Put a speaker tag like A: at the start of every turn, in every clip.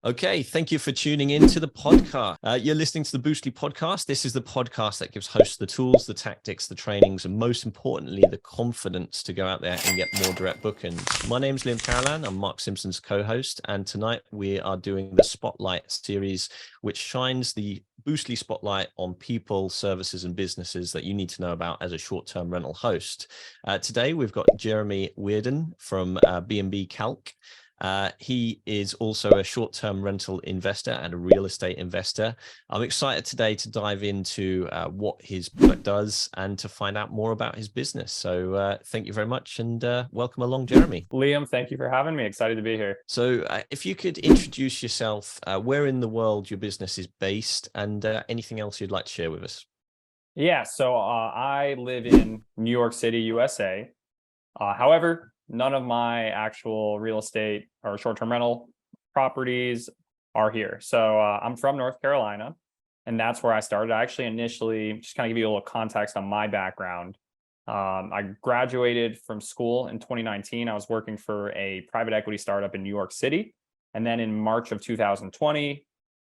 A: Okay, thank you for tuning in to the podcast. You're listening to the Boostly podcast. This is the podcast that gives hosts the tools, the tactics, the trainings, and most importantly, the confidence to go out there and get more direct bookings. My name's Liam Carolan. I'm Mark Simpson's co-host, and tonight we are doing the Spotlight series, which shines the Boostly spotlight on people, services, and businesses that you need to know about as a short-term rental host. Today, we've got Jerremy Werden from B&B Calc. He is also a short-term rental investor and a real estate investor. I'm excited today to dive into what his product does and to find out more about his business. So thank you very much and welcome along, Jerremy.
B: Liam, thank you for having me. Excited to be here.
A: So if you could introduce yourself, where in the world your business is based and anything else you'd like to share with us.
B: Yeah, so I live in New York City, USA. However, none of my actual real estate or short-term rental properties are here. So I'm from North Carolina, and that's where I started. I actually initially, just kind of give you a little context on my background. I graduated from school in 2019. I was working for a private equity startup in New York City. And then in March of 2020,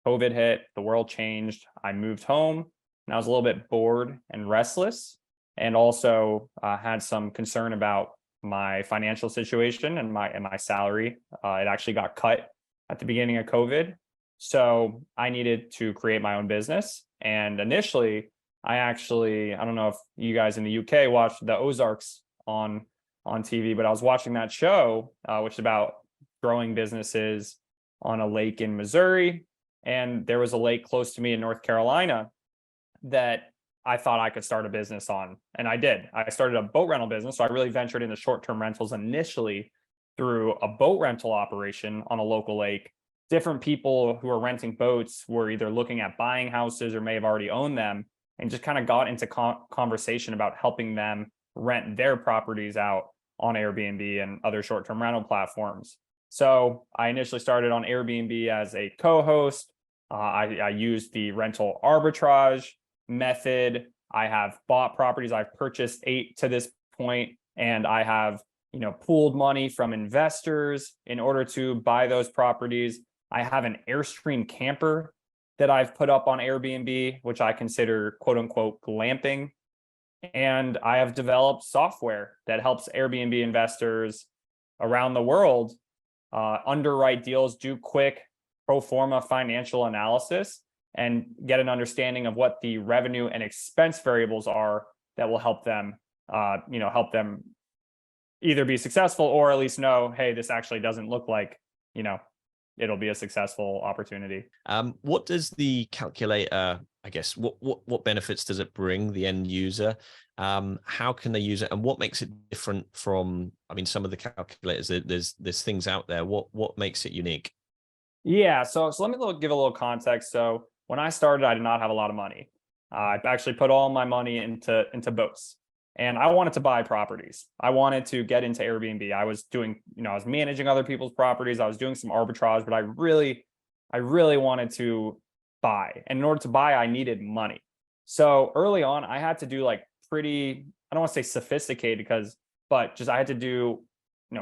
B: COVID hit, the world changed. I moved home and I was a little bit bored and restless, and also had some concern about my financial situation and my salary. It actually got cut at the beginning of COVID. So I needed to create my own business. And initially, I don't know if you guys in the UK watched the Ozarks on TV, but I was watching that show, which is about growing businesses on a lake in Missouri. And there was a lake close to me in North Carolina that I thought I could start a business on. And I did. I started a boat rental business. So I really ventured into short-term rentals initially through a boat rental operation on a local lake. Different people who are renting boats were either looking at buying houses or may have already owned them, and just kind of got into conversation about helping them rent their properties out on Airbnb and other short-term rental platforms. So I initially started on Airbnb as a co-host. I used the rental arbitrage method. I have bought properties. I've purchased 8 to this point, and I have, pooled money from investors in order to buy those properties. I have an Airstream camper that I've put up on Airbnb, which I consider quote unquote glamping. And I have developed software that helps Airbnb investors around the world underwrite deals, do quick pro forma financial analysis, and get an understanding of what the revenue and expense variables are that will help them, help them either be successful or at least know, hey, this actually doesn't look like, it'll be a successful opportunity.
A: What does the calculator, I guess, what benefits does it bring the end user? How can they use it, and what makes it different from, some of the calculators, there's things out there. What makes it unique?
B: Yeah, so let me give a little context. So when I started, I did not have a lot of money. I actually put all my money into boats, and I wanted to buy properties. I wanted to get into Airbnb. I was doing, I was managing other people's properties. I was doing some arbitrage, but I really wanted to buy. And in order to buy, I needed money. So early on, I had to do like pretty, I don't want to say sophisticated but just I had to do,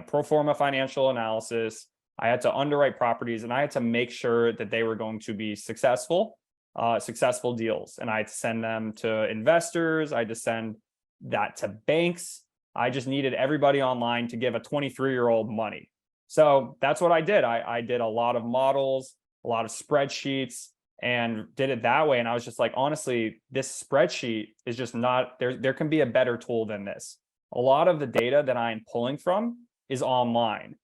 B: pro forma financial analysis. I had to underwrite properties, and I had to make sure that they were going to be successful deals. And I had to send them to investors. I had to send that to banks. I just needed everybody online to give a 23-year-old money. So that's what I did. I did a lot of models, a lot of spreadsheets, and did it that way. And I was just like, honestly, this spreadsheet is just not, there can be a better tool than this. A lot of the data that I'm pulling from is online.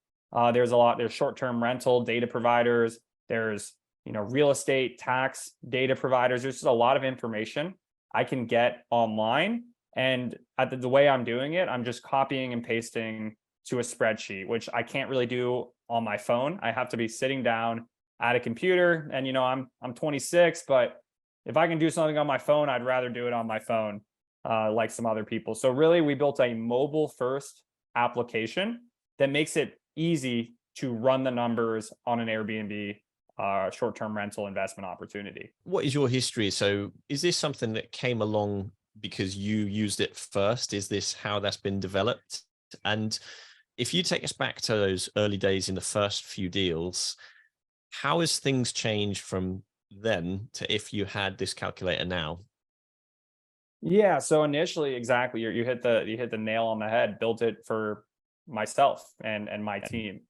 B: There's short-term rental data providers. There's, real estate tax data providers. There's just a lot of information I can get online. And the way I'm doing it, I'm just copying and pasting to a spreadsheet, which I can't really do on my phone. I have to be sitting down at a computer, and, I'm 26, but if I can do something on my phone, I'd rather do it on my phone, like some other people. So really, we built a mobile-first application that makes it easy to run the numbers on an Airbnb short-term rental investment opportunity.
A: What is your history? So is this something that came along because you used it first? Is this how that's been developed? And if you take us back to those early days in the first few deals, How has things changed from then to if you had this calculator now?
B: Yeah, so initially, exactly, you hit the nail on the head. Built it for myself and my team,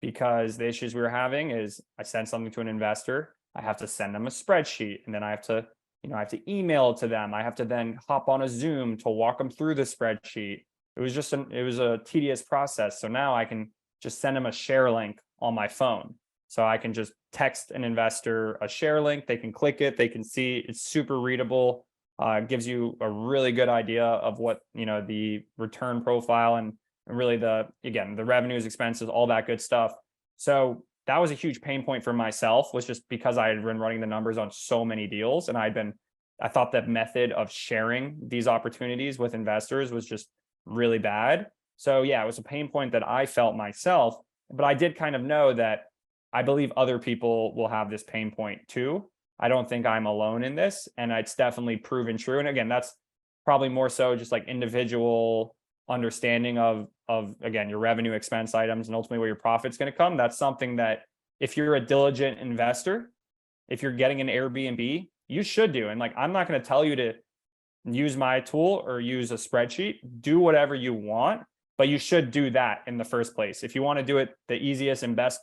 B: because the issues we were having is I send something to an investor, I have to send them a spreadsheet, and then I have to email it to them. I have to then hop on a Zoom to walk them through the spreadsheet. It was a tedious process. So now I can just send them a share link on my phone. So I can just text an investor a share link. They can click it. They can see it's super readable. Gives you a really good idea of what, the return profile and really the revenues, expenses, all that good stuff. So that was a huge pain point for myself, was just because I had been running the numbers on so many deals, and I thought that method of sharing these opportunities with investors was just really bad. So yeah, it was a pain point that I felt myself, but I did kind of know that I believe other people will have this pain point too. I don't think I'm alone in this, and it's definitely proven true. And again, that's probably more so just like individual understanding of again, your revenue, expense items, and ultimately where your profit's going to come. That's something that if you're a diligent investor, if you're getting an Airbnb, you should do. And like, I'm not going to tell you to use my tool or use a spreadsheet. Do whatever you want, but you should do that in the first place. If you want to do it the easiest and best,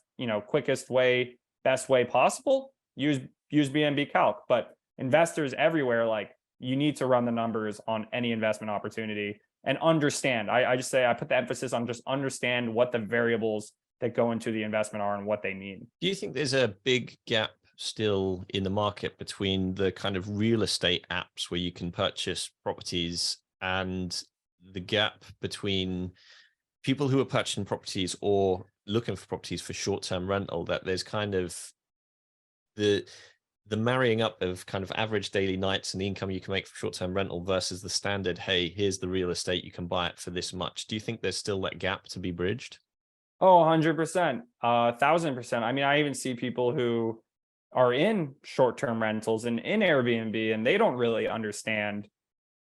B: quickest way, best way possible, use B&B Calc. But investors everywhere, like, you need to run the numbers on any investment opportunity and understand. I just say, I put the emphasis on just understand what the variables that go into the investment are and what they mean.
A: Do you think there's a big gap still in the market between the kind of real estate apps where you can purchase properties and the gap between people who are purchasing properties or looking for properties for short-term rental, that there's kind of the marrying up of kind of average daily nights and the income you can make for short-term rental versus the standard, hey, here's the real estate, you can buy it for this much? Do you think there's still that gap to be bridged?
B: Oh, 100%, 1,000%. I mean, I even see people who are in short-term rentals and in Airbnb, and they don't really understand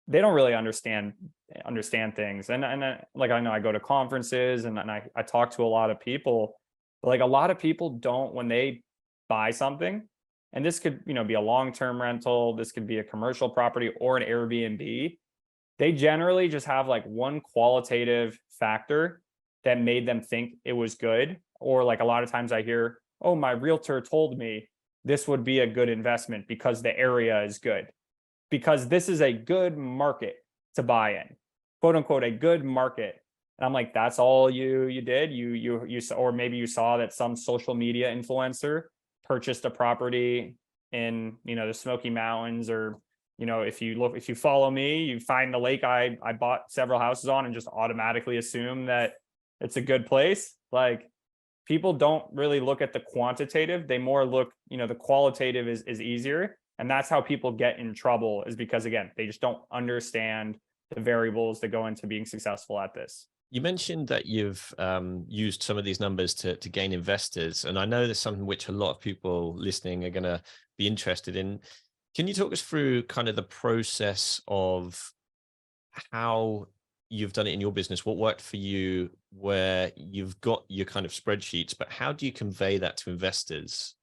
B: things. And like, I know I go to conferences and I talk to a lot of people. Like, a lot of people don't, when they buy something, and this could, be a long-term rental, this could be a commercial property or an Airbnb, they generally just have like one qualitative factor that made them think it was good. Or like, a lot of times I hear, oh, my realtor told me this would be a good investment because the area is good, because this is a good market to buy in, quote unquote, a good market. And I'm like, that's all you did? You saw, or maybe you saw that some social media influencer purchased a property in, the Smoky Mountains, or, if you follow me, you find the lake I bought several houses on and just automatically assume that it's a good place. Like, people don't really look at the quantitative. They more look, the qualitative is easier. And that's how people get in trouble, is because, again, they just don't understand the variables that go into being successful at this.
A: You mentioned that you've used some of these numbers to gain investors, and I know there's something which a lot of people listening are going to be interested in. Can you talk us through kind of the process of how you've done it in your business? What worked for you, where you've got your kind of spreadsheets, but how do you convey that to investors?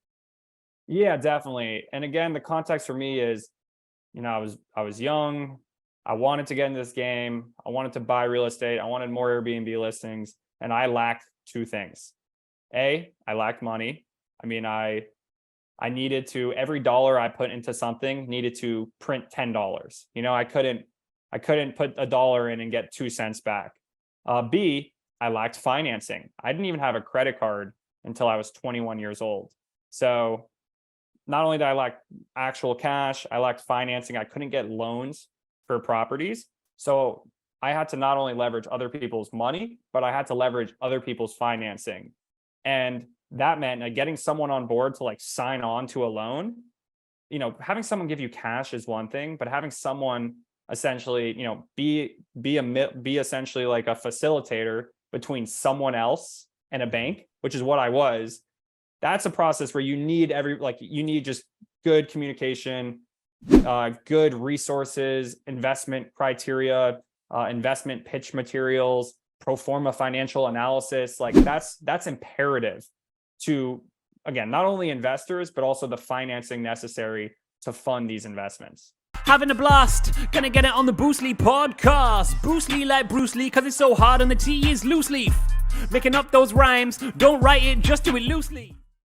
B: Yeah, definitely. And again, the context for me is, I was young. I wanted to get into this game. I wanted to buy real estate. I wanted more Airbnb listings, and I lacked two things. I lacked money. I mean, I needed to, every dollar I put into something needed to print $10. I couldn't put a dollar in and get 2 cents back. B, I lacked financing. I didn't even have a credit card until I was 21 years old. So not only did I lack actual cash, I lacked financing. I couldn't get loans for properties. So I had to not only leverage other people's money, but I had to leverage other people's financing. And that meant getting someone on board to like sign on to a loan. Having someone give you cash is one thing, but having someone essentially, be essentially like a facilitator between someone else and a bank, which is what I was. That's a process where you need you need just good communication, good resources, investment criteria, investment pitch materials, pro forma financial analysis. Like, that's imperative to again, not only investors, but also the financing necessary to fund these investments.
C: Having a blast, gonna get it on the Boostly podcast. Boostly like Bruce Lee, cause it's so hard and the T is loose leaf. Making up those rhymes, don't write it, just do it loosely.